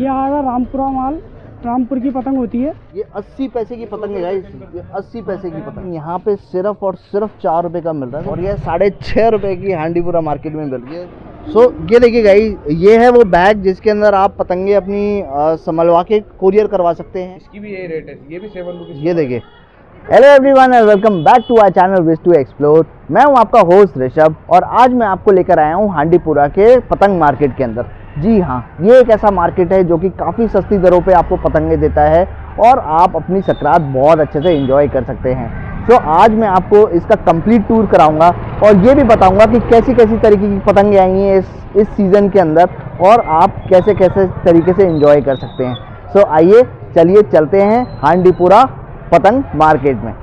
ये आएगा रामपुरा माल, रामपुर की पतंग होती है। ये 80 पैसे की पतंग है गाइस, ये 80 पैसे की पतंग यहाँ पे सिर्फ और सिर्फ 4 रुपए का मिल रहा है और ये 6.5 रुपए की हांडीपुरा मार्केट में मिल रही है। सो ये देखिए गाइस, ये है वो बैग जिसके अंदर आप पतंगे अपनी संभलवा के कोरियर करवा सकते हैं। इसकी भी यही रेट है, ये भी 7 रुपीज। ये देखिए। Hello everyone and welcome back to our channel wish to explore. मैं हूं आपका होस्ट ऋषभ और आज मैं आपको लेकर आया हूं हांडीपुरा के पतंग मार्केट के अंदर। जी हाँ, ये एक ऐसा मार्केट है जो कि काफ़ी सस्ती दरों पे आपको पतंगे देता है और आप अपनी सकरात बहुत अच्छे से एंजॉय कर सकते हैं। तो आज मैं आपको इसका कंप्लीट टूर कराऊंगा और ये भी बताऊंगा कि कैसी कैसी तरीके की पतंगे आई हैं इस सीज़न के अंदर और आप कैसे कैसे तरीके से एंजॉय कर सकते हैं। सो आइए चलिए चलते हैं हांडीपुरा पतंग मार्केट में।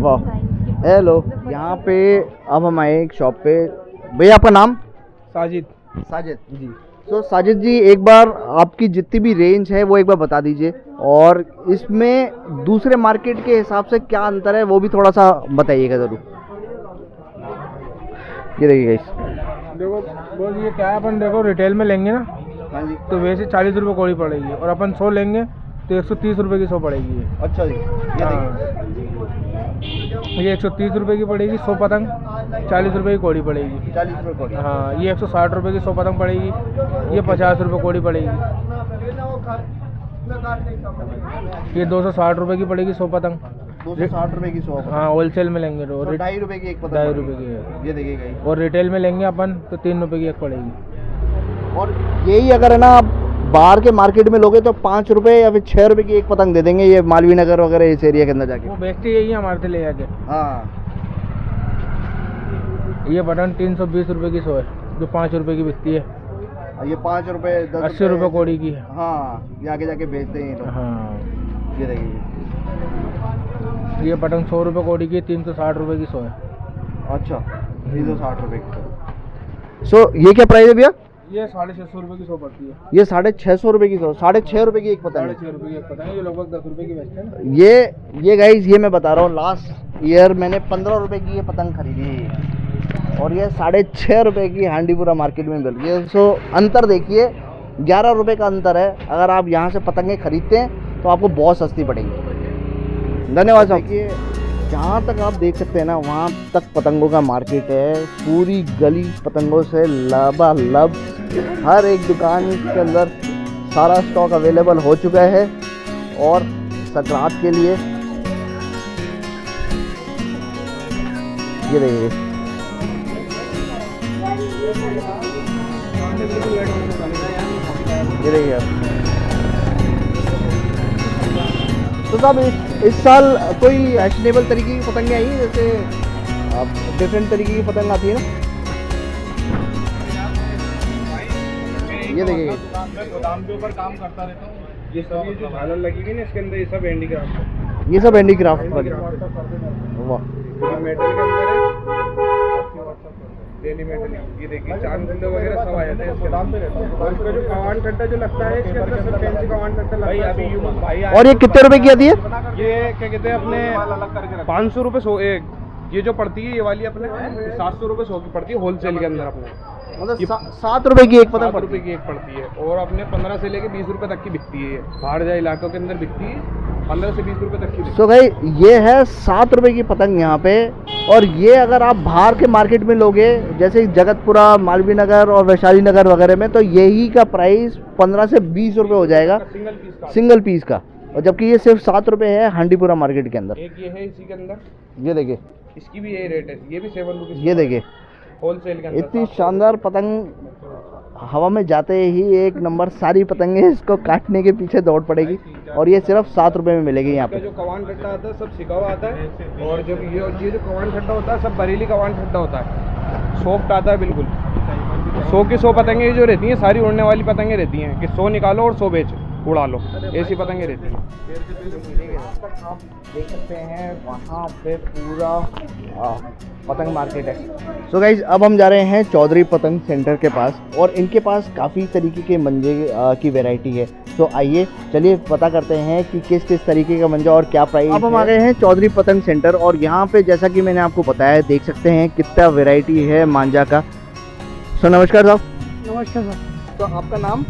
वाह, हेलो। यहाँ पे अब हम आए एक शॉप पे। भैया आपका नाम? साजिद जी। तो साजिद जी, एक बार आपकी जितनी भी रेंज है वो एक बार बता दीजिए और इसमें दूसरे मार्केट के हिसाब से क्या अंतर है वो भी थोड़ा सा बताइएगा ज़रूर। ये देखिए गाइस, देखो बोल, ये क्या है, अपन देखो रिटेल में लेंगे ना हाँ जी, तो वैसे 40 रुपये कौड़ी पड़ेगी और अपन 100 लेंगे तो 130 रुपये की 100 पड़ेगी। अच्छा जी। ये देखिए, ये 130 रुपये की पड़ेगी 100 पतंग, 40 रुपये की कौड़ी पड़ेगी। 40 रुपये कौड़ी। हाँ, ये 160 रुपये की 100 पतंग पड़ेगी, ये 50 रुपये कौड़ी पड़ेगी। ये 260 रुपये की पड़ेगी 100 पतंग, 260 रुपये की 100। हाँ होलसेल में लेंगे तो 2.5 रुपये की एक पतंग। 2.5 रुपये की है। ये देखिए गाइस, और रिटेल में लेंगे अपन तो 3 रुपये की एक पड़ेगी। और यही अगर है ना आप बाहर के मार्केट में लोगे तो 5 रुपये या फिर 6 रुपये की एक पतंग दे देंगे, ये मालवीय नगर वगैरह इस एरिया के अंदर जाके। वो बेचते यही है हमारे से ले जाके। हाँ, ये पतंग 320 रुपये की 100 है, जो 5 रुपये की बिकती है। ये 5 रुपये 10 80 रुपये कौड़ी की है। हाँ, ये आगे जाके बेचते हैं ये लोग। हाँ, ये देखिए। ये पतंग 100 रुपये कौड़ी की 360 रुपये की 100 है। अच्छा, 360 रुपये की। सो ये क्या प्राइस है भैया? ये 650 रुपये की 100 पड़ती है। ये 650 रुपये की 100, 6.5 रुपये की एक पतंग है। 6.5 रुपये की एक पतंग है, ये लगभग 10 रुपये की बेचते हैं। ये गाइस, ये मैं बता रहा हूँ, लास्ट ईयर मैंने 15 रुपये की ये पतंग खरीदी है और ये 6.5 रुपये की हांडीपुरा मार्केट में मिल रही है। सो अंतर देखिए, 11 रुपये का अंतर है। अगर आप यहाँ से पतंगे खरीदते हैं तो आपको बहुत सस्ती पड़ेगी। धन्यवाद साहब। देखिए, जहाँ तक आप देख सकते हैं ना, वहाँ तक पतंगों का मार्केट है। पूरी गली पतंगों से लबालब, हर एक दुकान के अंदर सारा स्टॉक अवेलेबल हो चुका है और सकरात के लिए ये देखिए। ये देखिए आप। तो साहब इस साल कोई फैशनेबल तरीके की पतंगें आई हैं, जैसे आप डिफरेंट तरीके की पतंग आती है ना? ये देखिए, गोदाम के ऊपर काम करता रहता हूँ। ये सब, ये जो झालर लगी हुई ना इसके अंदर, ये सब हैंडीक्राफ्ट है। ये सब हैंडीक्राफ्ट वाह। मेटल के अंदर है, डेली मेटल। ये देखिए, चांद गुंडे वगैरह सब आ जाते हैं गोदाम पे रहता है। और इसका जो कवान खट्टा जो लगता है, इसके अंदर सब फैंसी कवान खट्टा लगता है। अभी और ये कितने रुपए की आती है? ये क्या कहते हैं अपने 500 रुपये 100 एक। ये जो पड़ती है ये वाली अपने 700 रुपये 100 की पड़ती है होलसेल के अंदर अपने। मतलब 7 रुपए की एक पतंग 7 रुपये की एक पड़ती है और अपने 15 से लेके 20 रुपये तक की बिकती है। बाहर जाए इलाकों के अंदर बिकती है 15 से 20 रुपये तक की। सो भाई, ये है 7 रुपए की पतंग यहाँ पे। और ये अगर आप बाहर के मार्केट में लोगे, जैसे जगतपुरा, मालवीय नगर और वैशाली नगर वगैरह में, तो यही का प्राइस 15 से 20 रुपये हो जाएगा सिंगल पीस का। और जबकि ये सिर्फ 7 रुपये है हांडीपुरा मार्केट के अंदर। एक ये है इसी के अंदर, ये देखिए, इसकी भी यही रेट है, ये भी 7 रुपीज। ये देखिए, होलसेल के अंदर इतनी शानदार पतंग हवा में जाते ही एक नंबर सारी पतंगे इसको काटने के पीछे दौड़ पड़ेगी और ये सिर्फ 7 रुपये में मिलेगी यहाँ पे। जो कवान खट्टा आता है सब सिका हुआ आता है और जब ये जो कवान खट्टा होता है सब बरेली कवान खट्टा होता है, सॉफ्ट आता है बिल्कुल। 100 की 100 पतंगे जो रहती हैं सारी उड़ने वाली पतंगे रहती हैं कि 100 निकालो और 100 बेचो, उड़ा लो, ऐसी पतंगे रहती हैं। आप देख सकते हैं वहाँ पे पूरा पतंग मार्केट है। सो गाइज, अब हम जा रहे हैं चौधरी पतंग सेंटर के पास और इनके पास काफ़ी तरीके के मंजे की वैरायटी है। तो आइए चलिए पता करते हैं कि किस किस तरीके का मंजा और क्या प्राइस। अब हम आ गए हैं चौधरी पतंग सेंटर और यहाँ पे जैसा कि मैंने आपको बताया, देख सकते हैं कितना वैरायटी है मांझा का। सो नमस्कार साहब। नमस्कार सर। तो आपका नाम?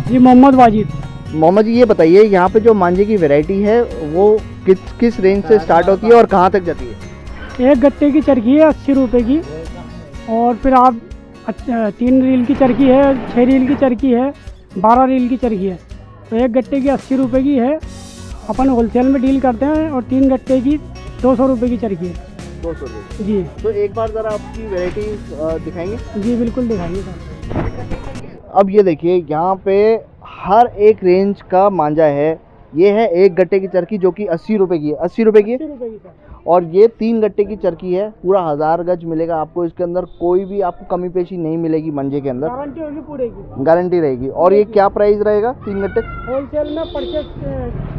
जी मोहम्मद वाजिद। मोहम्मद जी, ये बताइए यहाँ पे जो मांझे की वैरायटी है वो किस रेंज से स्टार्ट होती है और कहाँ तक जाती है? एक गट्टे की चरखी है 80 रुपये की, और फिर आप 3 रील की चरखी है, 6 रील की चरखी है, 12 रील की चरखी है। तो एक गट्टे की 80 रुपये की है, अपन होलसेल में डील करते हैं, और 3 गट्टे की 200 रुपये की चरखी है। 200 रुपये जी। तो एक बार ज़रा आपकी वैरायटी दिखाएंगे? जी बिल्कुल दिखाइए सर। अब ये देखिए यहाँ पे हर एक रेंज का मांझा है। ये है एक गट्टे की चरखी जो कि 80 रुपये की है। 80 रुपये की है। 80 रुपये की सर। और ये 3 गट्टे की चरखी है, पूरा 1000 गज मिलेगा आपको। इसके अंदर कोई भी आपको कमी पेशी नहीं मिलेगी मंजे के अंदर, गारंटी होगी पूरे की। गारंटी रहेगी। और ये क्या प्राइस रहेगा 3 गट्टे? होलसेल में परचेज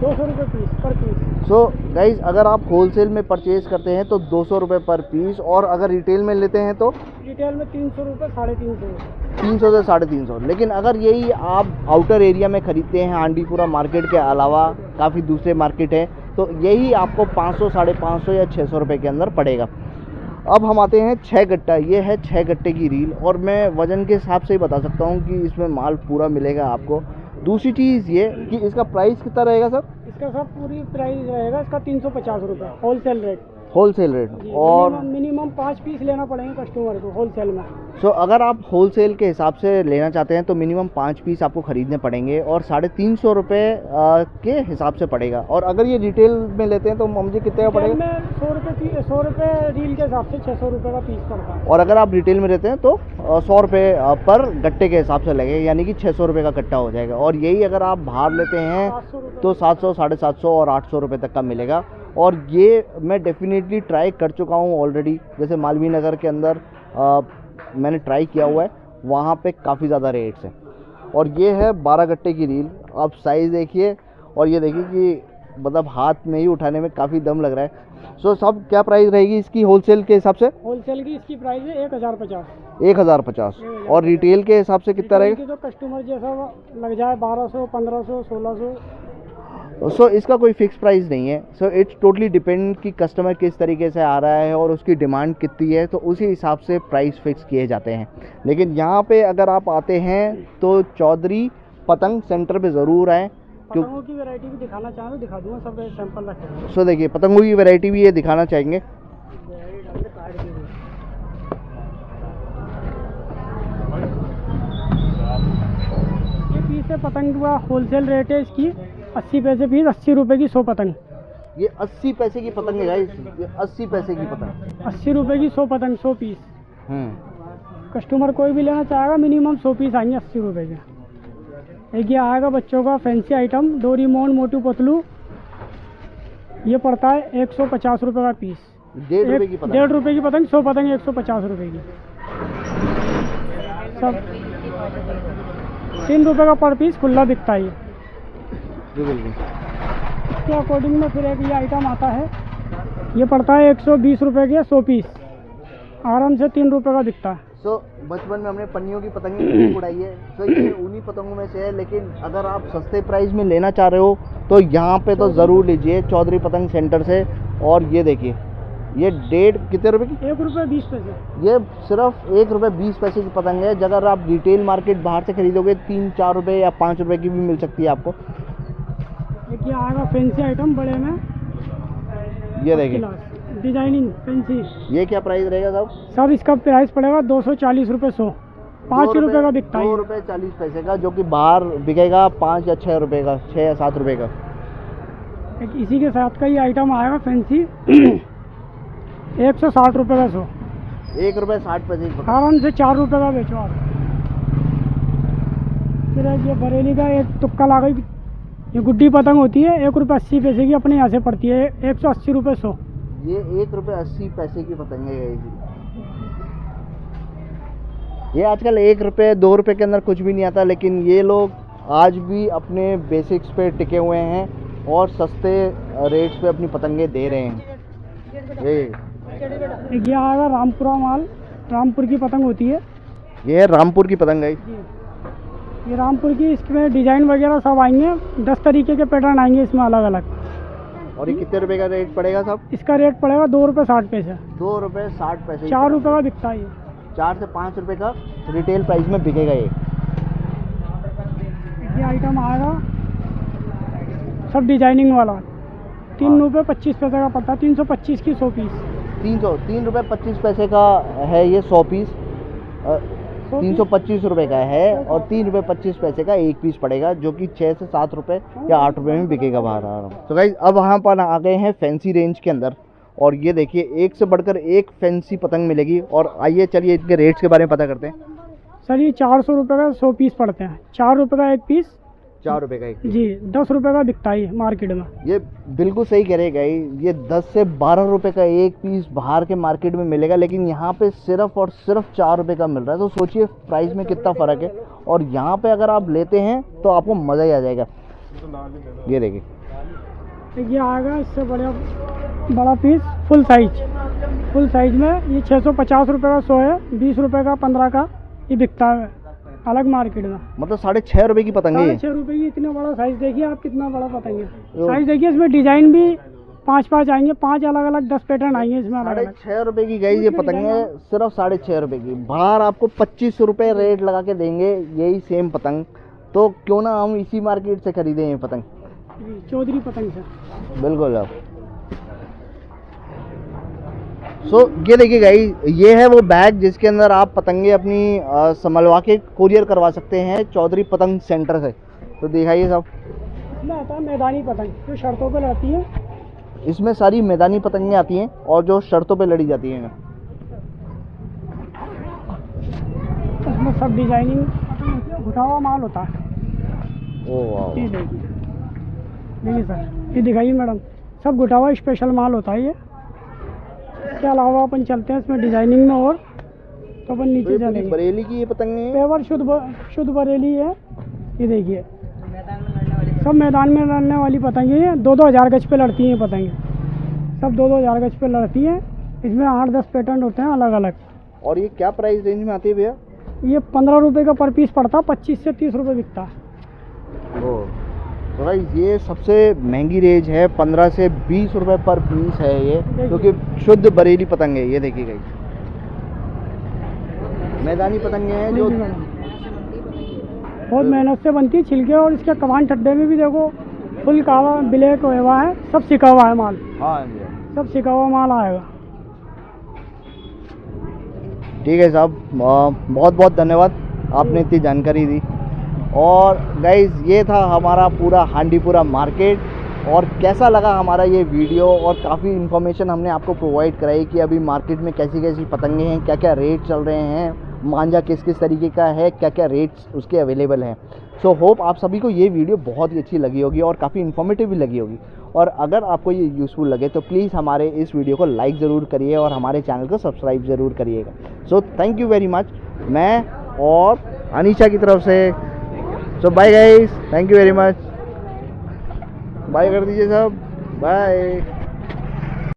200 रुपये पीस पर पीस। सो गाइज, अगर आप होलसेल में परचेज करते हैं तो 200 रुपये पर पीस, और अगर रिटेल में लेते हैं तो रिटेल में 300 रुपये, 350। 300 से 350। लेकिन अगर यही आप आउटर एरिया में ख़रीदते हैं, हांडीपुरा मार्केट के अलावा काफ़ी दूसरे मार्केट हैं, तो यही आपको 500, 550 या 600 रुपये के अंदर पड़ेगा। अब हम आते हैं 6 गट्टा। ये है 6 गट्टे की रील, और मैं वज़न के हिसाब से ही बता सकता हूँ कि इसमें माल पूरा मिलेगा आपको। दूसरी चीज़ ये कि इसका प्राइस कितना रहेगा सर? इसका सब पूरी प्राइस रहेगा इसका 350 रुपये होलसेल रेट। Wholesale rate. और मिनिमम 5 पीस लेना पड़ेंगे कस्टमर को होलसेल में। सो अगर आप होलसेल के हिसाब से लेना चाहते हैं तो मिनिमम 5 पीस आपको ख़रीदने पड़ेंगे, और 350 रुपये के हिसाब से पड़ेगा। और अगर ये रिटेल में लेते हैं तो मुझे कितने का पड़ेगा? 100 रुपये रील के हिसाब से 600 रुपये का पीस पड़ता है। और अगर आप रिटेल में लेते हैं तो 100 रुपये पर गट्टे के हिसाब से लगेगा, यानी कि 600 रुपये का गट्टा हो जाएगा। और यही अगर आप बाहर लेते हैं तो 700, 750 और 800 रुपये तक का मिलेगा। और ये मैं डेफिनेटली ट्राई कर चुका हूँ ऑलरेडी। जैसे मालवीय नगर के अंदर मैंने ट्राई किया हुआ है, वहाँ पे काफ़ी ज़्यादा रेट्स हैं। और ये है 12 गट्टे की रील। आप साइज़ देखिए, और ये देखिए कि मतलब हाथ में ही उठाने में काफ़ी दम लग रहा है। सो सब क्या प्राइस रहेगी इसकी होलसेल के हिसाब से? होलसेल की इसकी प्राइस है 1050। 1050। और रिटेल के हिसाब से कितना रहेगा? तो कस्टमर जैसा लग जाए 1200, 1500, 1600। सो इसका कोई फिक्स प्राइस नहीं है। सो इट्स टोटली डिपेंड कि कस्टमर किस तरीके से आ रहा है और उसकी डिमांड कितनी है, तो उसी हिसाब से प्राइस फिक्स किए जाते हैं। लेकिन यहाँ पे अगर आप आते हैं तो चौधरी पतंग सेंटर पे ज़रूर आएँ। पतंगों की वैरायटी भी दिखाना चाहें तो दिखा दूँगा, सब सैंपल रखेंगे। सो देखिए, पतंगों की वैरायटी भी ये दिखाना चाहेंगे। ये पीस है पतंग का, होलसेल रेट है इसकी 80 पैसे पीस। 80 रुपये की 100 पतंग। ये 80 पैसे की पतंग है गाइस, ये 80 पैसे की पतंग। 80 रुपये की 100 पतंग, 100 पीस। कस्टमर कोई भी लेना चाहेगा मिनिमम 100 पीस आएंगे 80 रुपये के। एक ये आएगा बच्चों का fancy item, Doraemon, Motu Patlu. ये पड़ता है 150 रुपये का पीस। 1.5 रुपये की पतंग। 1.5 रुपये की पतंग, 100 पतंग 150 रुपये की। सब 3 रुपये का पर पीस खुला बिकता है ये। इसके अकॉर्डिंग में फिर एक ये आइटम आता है, ये पड़ता है 120 रुपये के 100 पीस। आराम से 3 रुपये का बिकता है। सो बचपन में हमने पन्नियों की पतंगें उड़ाई है, तो ये उन्हीं पतंगों में से है। लेकिन अगर आप सस्ते प्राइस में लेना चाह रहे हो तो यहाँ पे तो ज़रूर लीजिए चौधरी पतंग सेंटर से। और ये देखिए, ये डेढ़ कितने रुपए की? 1 रुपये 20 पैसे। ये सिर्फ 1 रुपये 20 पैसे की पतंग है। अगर आप रिटेल मार्केट बाहर से खरीदोगे 3-4 रुपये या 5 रुपये की भी मिल सकती है आपको। एक ये आएगा फैंसी आइटम बड़े में, ये देखिए डिजाइनिंग फैंसी। ये क्या प्राइस रहेगा साहब? सब इसका प्राइस पड़ेगा 240 रुपये 100। 5 रुपये का बिकता है। 2 रुपये 40 पैसे का, जो कि बाहर बिकेगा 5 या 6 रुपये का, 6 या 7 रुपये का। एक इसी के साथ का ये आइटम आएगा फैंसी 160 रुपये का 100। 1 रुपये 60 पैसे की पतंग। आराम से 4 रुपये का बेचो आप। फिर ये बरेली का एक तुक्का ला गई, ये गुड्डी पतंग होती है, 1 रुपये 80 पैसे की अपने यहाँ से पड़ती है 180 रुपये 100। ये 1 रुपये 80 पैसे की पतंग है। ये आजकल 1 रुपये 2 रुपये के अंदर कुछ भी नहीं आता, लेकिन ये लोग आज भी अपने बेसिक्स पे टिके हुए हैं और सस्ते रेट्स पे अपनी पतंगे दे रहे हैं। ये आएगा रामपुरा माल, रामपुर की पतंग होती है। ये है रामपुर की पतंग है। ये रामपुर की, इसमें डिज़ाइन वगैरह सब आएंगे, 10 तरीके के पैटर्न आएंगे इसमें अलग अलग। और ये कितने रुपए का रेट पड़ेगा साहब? इसका रेट पड़ेगा 2 रुपये 60 पैसे। 2 रुपये 60 पैसे। 4 रुपये का बिकता है ये। 4 से 5 रुपये का रिटेल प्राइस में बिकेगा ये। आइटम आएगा सब डिजाइनिंग वाला, 3 रुपये 25 पैसे का पड़ता है, 325 की 100 पीस। 3 रुपये 25 पैसे का है ये 100 पीस, 325 रुपये का है, और 3 रुपये 25 पैसे का एक पीस पड़ेगा, जो कि 6 से 7 रुपये या 8 रुपये में बिकेगा बाहर आ रहा हूँ। तो गाइस अब वहाँ पर आ गए हैं फैंसी रेंज के अंदर, और ये देखिए एक से बढ़कर एक फैंसी पतंग मिलेगी। और आइए चलिए इनके रेट्स के बारे में पता करते हैं। सर ये 400 रुपये का 100 पीस पड़ते हैं, 4 रुपये का एक पीस, 4 रुपये का एक। जी 10 रुपये का बिकता है मार्केट में। ये बिल्कुल सही कह रहे गाइस, ये 10 से 12 रुपये का एक पीस बाहर के मार्केट में मिलेगा, लेकिन यहाँ पे सिर्फ और सिर्फ 4 रुपये का मिल रहा है। तो सोचिए प्राइस में कितना फ़र्क है, और यहाँ पे अगर आप लेते हैं तो आपको मज़ा ही आ जाएगा। ये देखिए ये आएगा इससे बड़ा पीस फुल साइज में, ये 650 रुपये का 100 है, 20 रुपये का 15 का ये बिकता है अलग मार्केट में। मतलब 6.5 रुपये की पतंग है ये। 6.5 रुपये की इतना बड़ा साइज देखिए आप, कितना बड़ा पतंग है। साइज देखिए, इसमें डिजाइन भी 5 आएंगे, 5 अलग अलग 10 पैटर्न आएंगे इसमें अलग अलग। 6.5 रुपये की गाइस ये पतंग है, सिर्फ 6.5 रुपये की। बाहर आपको 25 रुपये रेट लगा के देंगे यही सेम पतंग, तो क्यों ना हम इसी मार्केट से खरीदें ये पतंग। चौधरी पतंग से बिल्कुल। अब ये देखिए गाइस, ये है वो बैग जिसके अंदर आप पतंगे अपनी संभलवा के कुरियर करवा सकते हैं चौधरी पतंग सेंटर से। तो दिखाइए सब, इसमें आता है मैदानी पतंग जो शर्तों पे रहती है। इसमें सारी मैदानी पतंगें आती हैं और जो शर्तों पे लड़ी जाती हैं। इसमें सब डिजाइनिंग उठा हुआ माल होता है। ओह वाह, ये देखिए सर, ये दिखाइए मैडम, सब गुटा हुआ स्पेशल माल होता है ये। इसके अलावा अपन चलते हैं इसमें डिजाइनिंग में, और तो अपन नीचे चलेंगे। बरेली की ये पतंगे हैं, पेवर शुद्ध बरेली है। ये देखिए सब मैदान में लड़ने वाली पतंगे हैं, 2-2 हज़ार गज पे लड़ती हैं पतंगे, सब 2-2 हज़ार गज पे लड़ती हैं। इसमें 8-10 पैटर्न होते हैं अलग अलग। और ये क्या प्राइस रेंज में आती है भैया? ये 15 रुपये का पर पीस पड़ता है, 25 से 30 रुपये बिकता है। ओह, तो भाई ये सबसे महंगी रेंज है, 15 से 20 रुपये पर पीस है ये, क्योंकि शुद्ध बरेली पतंग है। ये देखिए गाइस, मैदानी पतंगे हैं जो बहुत मेहनत से बनती है, छिलके और इसके कमान ठड्डे में भी देखो फुल काला ब्लैक हुआ है, सब सिका हुआ है माल। हाँ सब सिका हुआ माल आएगा। ठीक है साहब, बहुत बहुत धन्यवाद, आपने इतनी जानकारी दी। और गाइज ये था हमारा पूरा हांडीपुरा मार्केट, और कैसा लगा हमारा ये वीडियो, और काफ़ी इन्फॉर्मेशन हमने आपको प्रोवाइड कराई कि अभी मार्केट में कैसी कैसी पतंगे हैं, क्या क्या रेट चल रहे हैं, मांझा किस किस तरीके का है, क्या क्या रेट्स उसके अवेलेबल हैं। सो होप आप सभी को ये वीडियो बहुत ही अच्छी लगी होगी और काफ़ी इन्फॉर्मेटिव भी लगी होगी। और अगर आपको ये यूज़फुल लगे तो प्लीज़ हमारे इस वीडियो को लाइक ज़रूर करिए और हमारे चैनल को सब्सक्राइब ज़रूर करिएगा। So thank you very much, मैं और अनीशा की तरफ से। So bye guys, thank you very much, bye कर दीजिए सब, बाय।